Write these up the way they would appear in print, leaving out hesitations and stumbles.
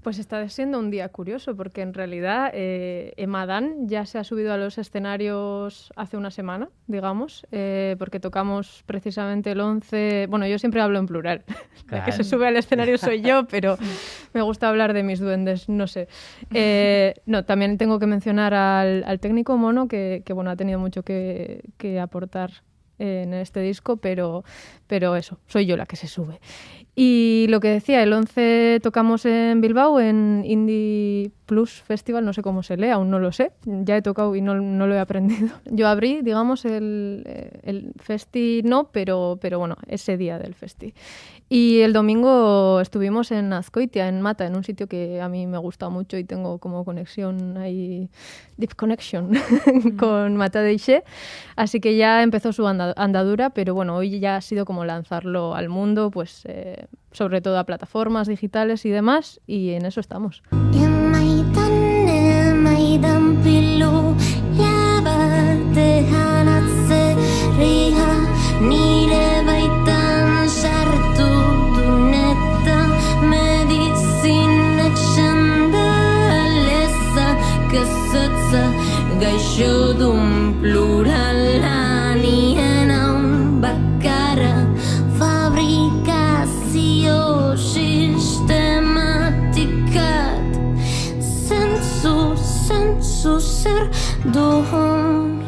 Pues está siendo un día curioso porque en realidad Emma Dan ya se ha subido a los escenarios hace una semana, digamos, porque tocamos precisamente el 11... Bueno, yo siempre hablo en plural. La que se sube al escenario soy yo, pero me gusta hablar de mis duendes, no sé. No, también tengo que mencionar al técnico Mono, que bueno, ha tenido mucho que aportar en este disco, pero eso, soy yo la que se sube. Y lo que decía, el 11 tocamos en Bilbao, en Indie Plus Festival, no sé cómo se lee, aún no lo sé, ya he tocado y no lo he aprendido. Yo abrí, digamos, el festi, no, pero bueno, ese día del festi. Y el domingo estuvimos en Azkoitia, en Mata, en un sitio que a mí me gusta mucho y tengo como conexión ahí, deep connection con Mata de Ixé. Así que ya empezó su andadura, pero bueno, hoy ya ha sido como lanzarlo al mundo, pues sobre todo a plataformas digitales y demás, y en eso estamos. Gaixodun pluralanian bakarra fabrikazio sistematikat sensu zer duen.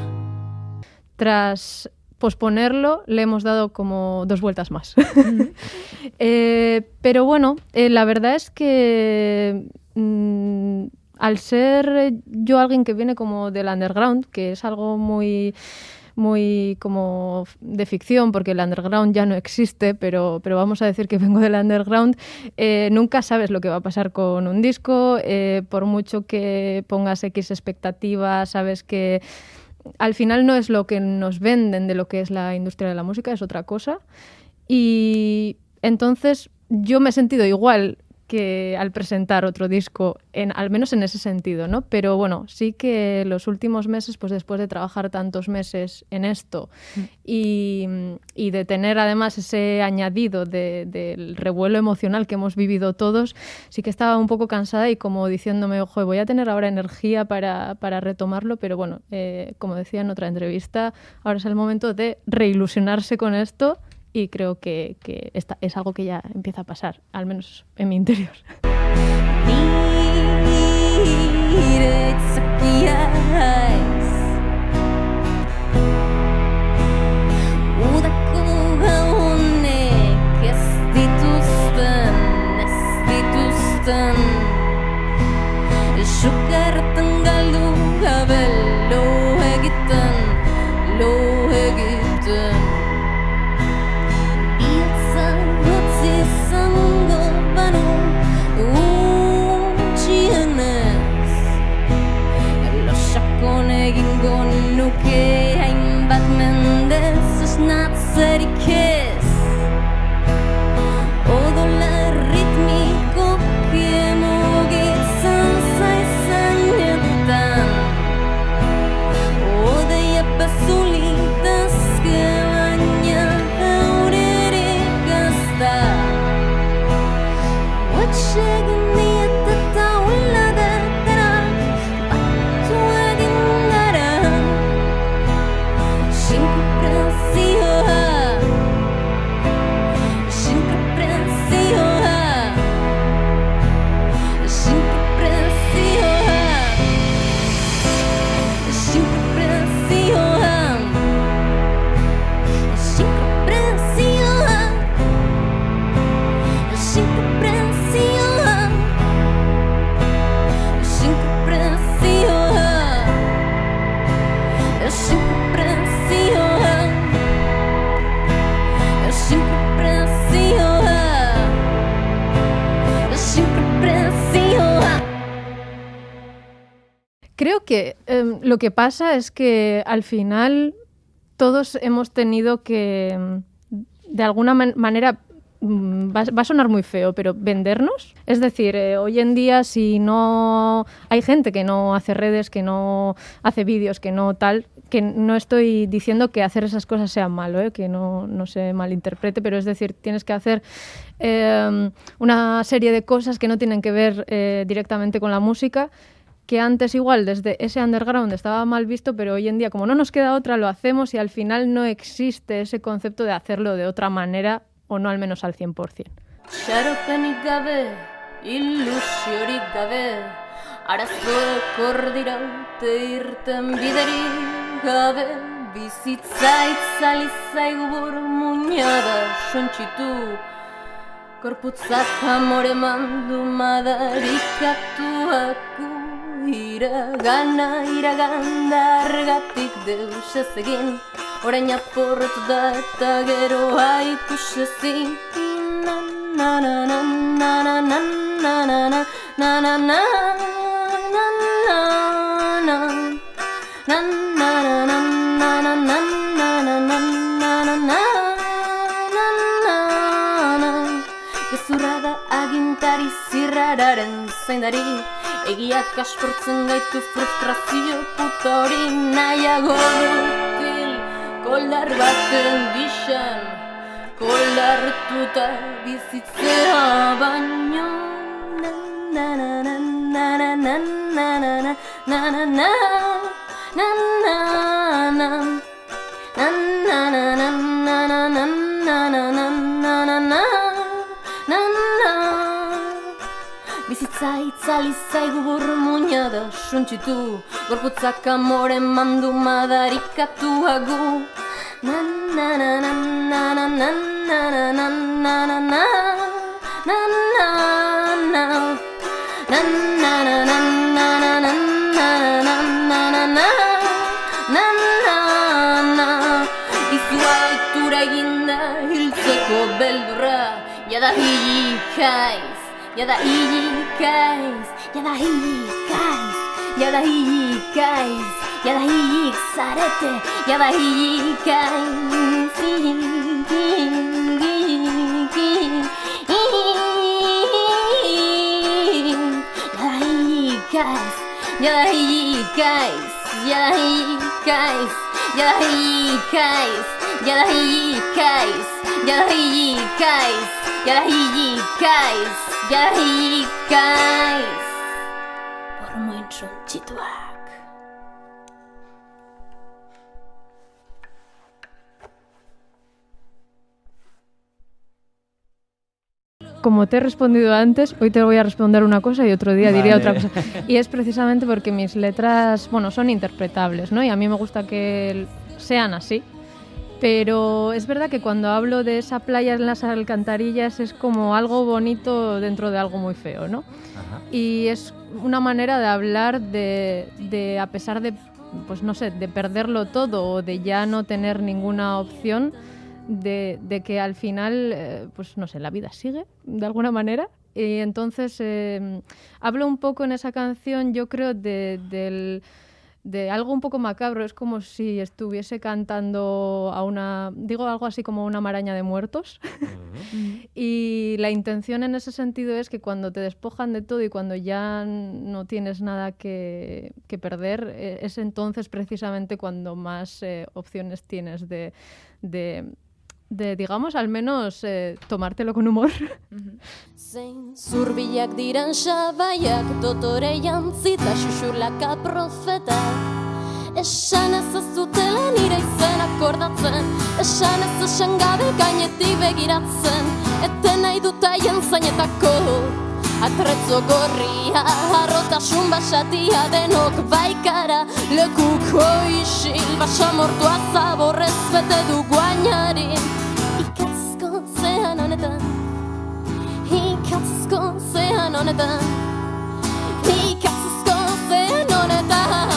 Tras posponerlo, le hemos dado como 2 vueltas más. Pero bueno, la verdad es que al ser yo alguien que viene como del underground, que es algo muy como de ficción, porque el underground ya no existe, pero vamos a decir que vengo del underground, nunca sabes lo que va a pasar con un disco, por mucho que pongas X expectativas, sabes que al final no es lo que nos venden de lo que es la industria de la música, es otra cosa. Y entonces yo me he sentido igual que al presentar otro disco, al menos en ese sentido, ¿no? Pero bueno, sí que los últimos meses, pues después de trabajar tantos meses en esto y de tener además ese añadido del revuelo emocional que hemos vivido todos, sí que estaba un poco cansada y como diciéndome, ojo, voy a tener ahora energía para retomarlo, pero bueno, como decía en otra entrevista, ahora es el momento de reilusionarse con esto. Y creo que es algo que ya empieza a pasar, al menos en mi interior. Creo que lo que pasa es que al final todos hemos tenido que, de alguna manera, va a sonar muy feo, pero vendernos. Es decir, hoy en día si no hay gente que no hace redes, que no hace vídeos, que no tal, que no estoy diciendo que hacer esas cosas sea malo, que no se malinterprete, pero es decir, tienes que hacer una serie de cosas que no tienen que ver directamente con la música, que antes igual desde ese underground estaba mal visto, pero hoy en día como no nos queda otra, lo hacemos y al final no existe ese concepto de hacerlo de otra manera, o no al menos al 100%. Xaropenik gabe, ilusiorik gabe, arazoek hor diraute irten biderik gabe, bizitza itzali zaigu burmuinada sontxitu, korputzak amore mandu madarikatuaku, iraganda argatik deus ez egin, orain aporretu da eta geroa ikusezin. Na na na na na na na na na na na na na gezurra da agintari zirrararen zaindari, egiak askortzen gaitu frustrazio puta hori, nahiago dukil koldar baten gixan, kolartuta bizitzea baino. Na na na na na na na na na na na na na na na. Bizitza itzali zaigu burmuinada suntsitu, gorputzak amore mandu madarikatuagu. Na na na na na na na na na na na na na na na izua altura eginda hiltzeko beldurra, jada hilikaiz, jada hilikaiz, jada hilikaiz, jada hilikaiz, jada hilik zarete, jada hilikaiz, jada hilikaiz, jada hilikaiz, jada hilikaiz, jada hilikaiz, jada hilikaiz, jada hilikaiz, jada hilikaiz, hormoin suntsituak. Como te he respondido antes, hoy te voy a responder una cosa y otro día diré otra cosa. Y es precisamente porque mis letras, bueno, son interpretables, ¿no? Y a mí me gusta que sean así. Pero es verdad que cuando hablo de esa playa en las alcantarillas es como algo bonito dentro de algo muy feo, ¿no? Ajá. Y es una manera de hablar de a pesar de, pues no sé, de perderlo todo o de ya no tener ninguna opción, de que al final, pues no sé, la vida sigue de alguna manera. Y entonces hablo un poco en esa canción, yo creo, de algo un poco macabro. Es como si estuviese cantando a una, digo algo así como una maraña de muertos. Y la intención en ese sentido es que cuando te despojan de todo y cuando ya no tienes nada que perder, es entonces precisamente cuando más opciones tienes de digamos, al menos tomártelo con humor. Zein zurbilak diran xabaiak, dotore jantzita xuxurlaka profeta. Esan ez zutela nire izena akordatzen, esan ez esan gabe gainetik begiratzen, eten nahi dut aien zainetako atretzo gorria, harrotasun basatia denok baikara, lekuko isil basamortua zaborrez bete du guainarin. Ikatzko zean honetan, ikatzko zean honetan, ikatzko zean honetan.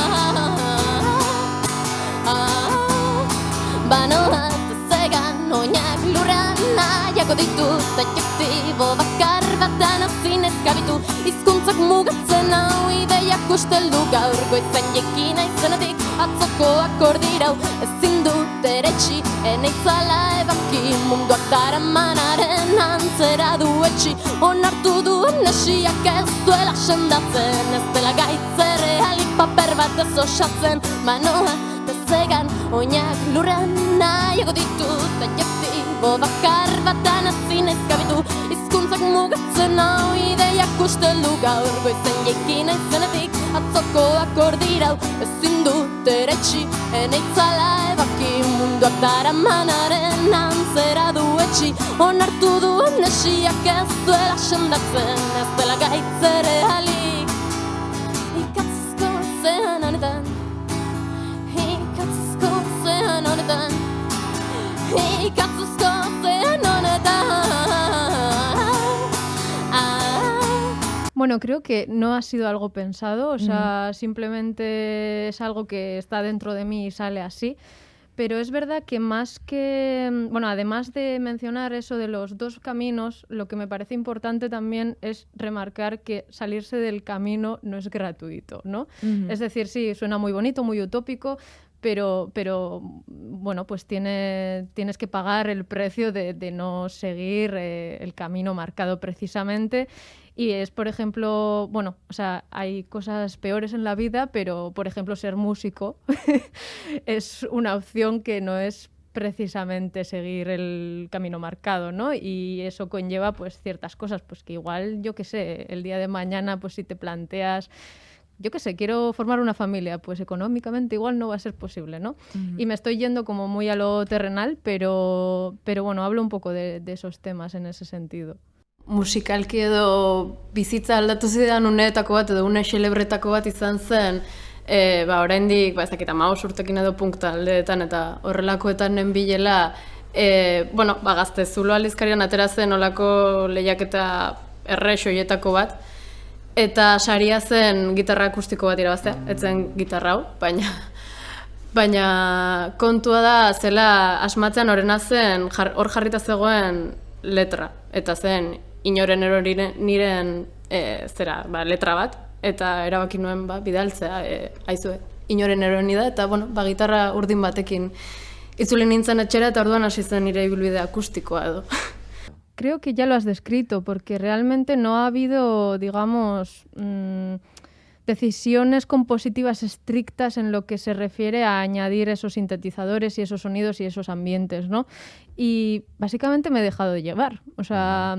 Banoa zegan oinak lurran nahiako ditut, adjektibo bakar batan azin ezkabitu, hizkuntzak mugatzen hau ideiak usteldu gaur, goizan jekin aizenetik atzoko akordirau, ezin dut eretxi, eneitzala ebaki, munduak daramanaren antzera du etxi, onartu duen nesiak ez duela sendatzen, ez dela gaitzere alik paper bat ez osatzen, manoa zegan oinak lurran nahiago ditut, adjektibo bakar batan azin ezkabitu, hizkuntzak mugatzen hau ideiak usteldu gaur goizen jekin aizenetik atzokoak ordirau ezin dut eretxi eneitzala ebaki munduak daramanaren antzera du etxi onartu duen nesiak ez duela sendatzen ez dela gaitzere alik ikatzizko zean honetan ikatzizko zean honetan ikatzizko zean honetan. Bueno, creo que no ha sido algo pensado, o sea, simplemente es algo que está dentro de mí y sale así. Pero es verdad que más que... Bueno, además de mencionar eso de los dos caminos, lo que me parece importante también es remarcar que salirse del camino no es gratuito, ¿no? Es decir, sí, suena muy bonito, muy utópico, pero bueno, pues tienes que pagar el precio de no seguir el camino marcado precisamente. Y es, por ejemplo, bueno, o sea, hay cosas peores en la vida, pero, por ejemplo, ser músico es una opción que no es precisamente seguir el camino marcado, ¿no? Y eso conlleva, pues, ciertas cosas, pues que igual, yo qué sé, el día de mañana, pues si te planteas... Yo qué sé, quiero formar una familia, pues económicamente igual no va a ser posible, ¿no? Y me estoy yendo como muy a lo terrenal, pero bueno, hablo un poco de esos temas en ese sentido. Musikalki edo bizitza aldatu zidan uneetako bat edo une xelebretako bat izan zen, oraindik, ez dakit 15 urtekin edo punk taldeetan eta horrelakoetan nenbilela, gazte Zulo aldizkarian atera zen olako lehiaketa errexoietako bat, eta saria zen gitarra akustiko bat irabaztea, ez zen gitarra hau, baina kontua da zela asmatzean horrena zen hor jarrita zegoen letra, eta zen inoren niren letra bat, eta erabaki nuen bidaltzea, aizue, inoren eroni da, eta gitarra urdin batekin itzuli nintzen etxera, eta orduan hasi zen nire ibilbide akustikoa edo. Creo que ya lo has descrito, porque realmente no ha habido, digamos, decisiones compositivas estrictas en lo que se refiere a añadir esos sintetizadores y esos sonidos y esos ambientes, ¿no? Y básicamente me he dejado de llevar. O sea,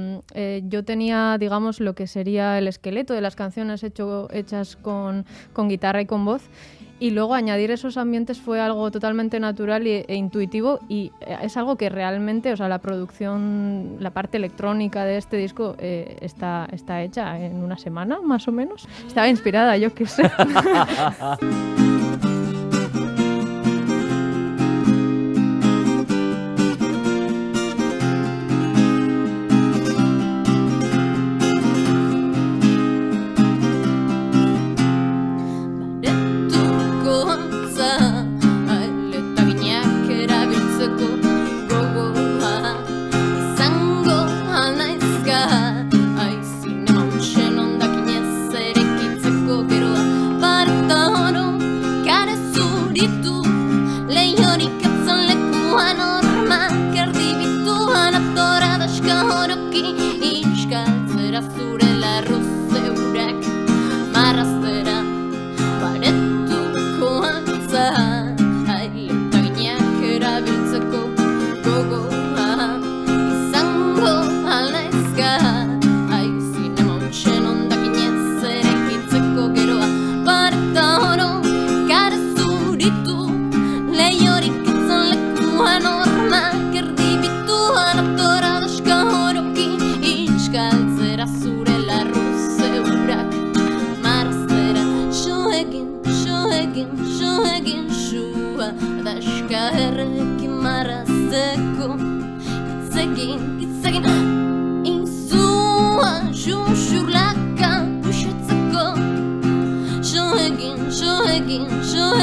yo tenía, digamos, lo que sería el esqueleto de las canciones hechas con guitarra y con voz, y luego añadir esos ambientes fue algo totalmente natural e intuitivo, y es algo que realmente, o sea, la producción, la parte electrónica de este disco está hecha en una semana, más o menos. Estaba inspirada, yo qué sé.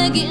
Egin